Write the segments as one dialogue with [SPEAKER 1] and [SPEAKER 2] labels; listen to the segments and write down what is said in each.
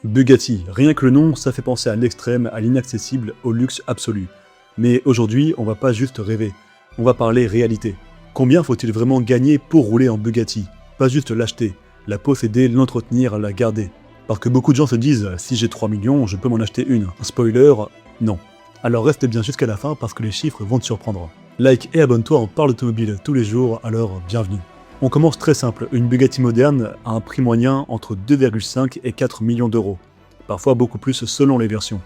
[SPEAKER 1] Bugatti, rien que le nom, ça fait penser à l'extrême, à l'inaccessible, au luxe absolu. Mais aujourd'hui, on va pas juste rêver, on va parler réalité. Combien faut-il vraiment gagner pour rouler en Bugatti? Pas juste l'acheter, la posséder, l'entretenir, la garder. Parce que beaucoup de gens se disent, si j'ai 3 millions, je peux m'en acheter une. Spoiler, non. Alors reste bien jusqu'à la fin parce que les chiffres vont te surprendre. Like et abonne-toi, on parle d'automobile tous les jours, alors bienvenue. On commence très simple, une Bugatti moderne a un prix moyen entre 2,5 et 4 millions d'euros. Parfois beaucoup plus selon les versions.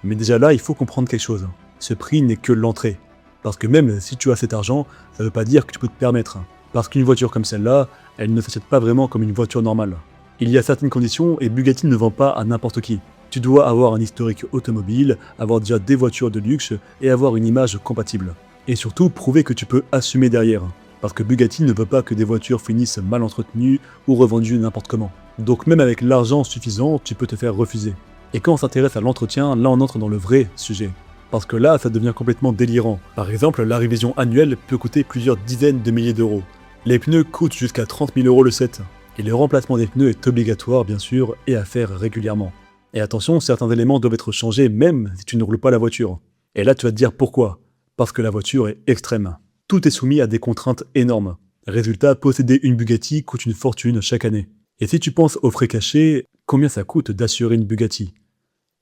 [SPEAKER 1] Mais déjà là, il faut comprendre quelque chose. Ce prix n'est que l'entrée. Parce que même si tu as cet argent, ça veut pas dire que tu peux te permettre. Parce qu'une voiture comme celle-là, elle ne s'achète pas vraiment comme une voiture normale. Il y a certaines conditions et Bugatti ne vend pas à n'importe qui. Tu dois avoir un historique automobile, avoir déjà des voitures de luxe et avoir une image compatible. Et surtout, prouver que tu peux assumer derrière. Parce que Bugatti ne veut pas que des voitures finissent mal entretenues ou revendues n'importe comment. Donc même avec l'argent suffisant, tu peux te faire refuser. Et quand on s'intéresse à l'entretien, là on entre dans le vrai sujet. Parce que là, ça devient complètement délirant. Par exemple, la révision annuelle peut coûter plusieurs dizaines de milliers d'euros. Les pneus coûtent jusqu'à 30 000 euros le set. Et le remplacement des pneus est obligatoire, bien sûr, et à faire régulièrement. Et attention, certains éléments doivent être changés même si tu ne roules pas la voiture. Et là, tu vas te dire pourquoi. Parce que la voiture est extrême. Tout est soumis à des contraintes énormes. Résultat, posséder une Bugatti coûte une fortune chaque année. Et si tu penses aux frais cachés, combien ça coûte d'assurer une Bugatti?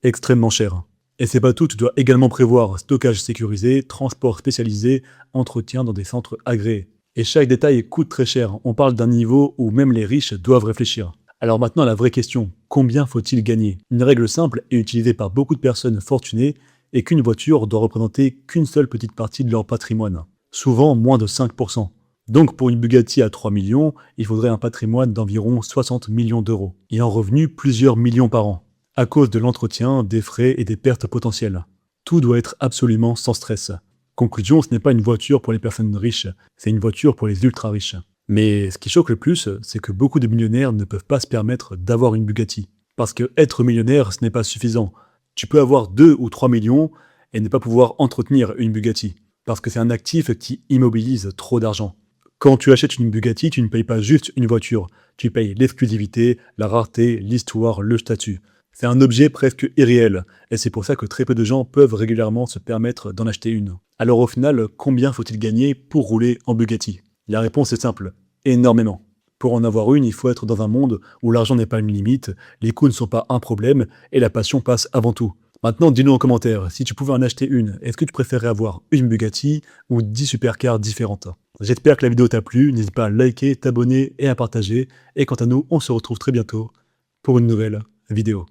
[SPEAKER 1] Extrêmement cher. Et c'est pas tout, tu dois également prévoir stockage sécurisé, transport spécialisé, entretien dans des centres agréés. Et chaque détail coûte très cher, on parle d'un niveau où même les riches doivent réfléchir. Alors maintenant la vraie question, combien faut-il gagner? Une règle simple et utilisée par beaucoup de personnes fortunées est qu'une voiture doit représenter qu'une seule petite partie de leur patrimoine. Souvent moins de 5%. Donc pour une Bugatti à 3 millions, il faudrait un patrimoine d'environ 60 millions d'euros. Et en revenus, plusieurs millions par an. À cause de l'entretien, des frais et des pertes potentielles. Tout doit être absolument sans stress. Conclusion, ce n'est pas une voiture pour les personnes riches, c'est une voiture pour les ultra riches. Mais ce qui choque le plus, c'est que beaucoup de millionnaires ne peuvent pas se permettre d'avoir une Bugatti. Parce que être millionnaire, ce n'est pas suffisant. Tu peux avoir 2 ou 3 millions et ne pas pouvoir entretenir une Bugatti. Parce que c'est un actif qui immobilise trop d'argent. Quand tu achètes une Bugatti, tu ne payes pas juste une voiture, tu payes l'exclusivité, la rareté, l'histoire, le statut. C'est un objet presque irréel, et c'est pour ça que très peu de gens peuvent régulièrement se permettre d'en acheter une. Alors au final, combien faut-il gagner pour rouler en Bugatti? La réponse est simple, énormément. Pour en avoir une, il faut être dans un monde où l'argent n'est pas une limite, les coûts ne sont pas un problème, et la passion passe avant tout. Maintenant, dis-nous en commentaire, si tu pouvais en acheter une, est-ce que tu préférerais avoir une Bugatti ou 10 supercars différentes? J'espère que la vidéo t'a plu, n'hésite pas à liker, t'abonner et à partager. Et quant à nous, on se retrouve très bientôt pour une nouvelle vidéo.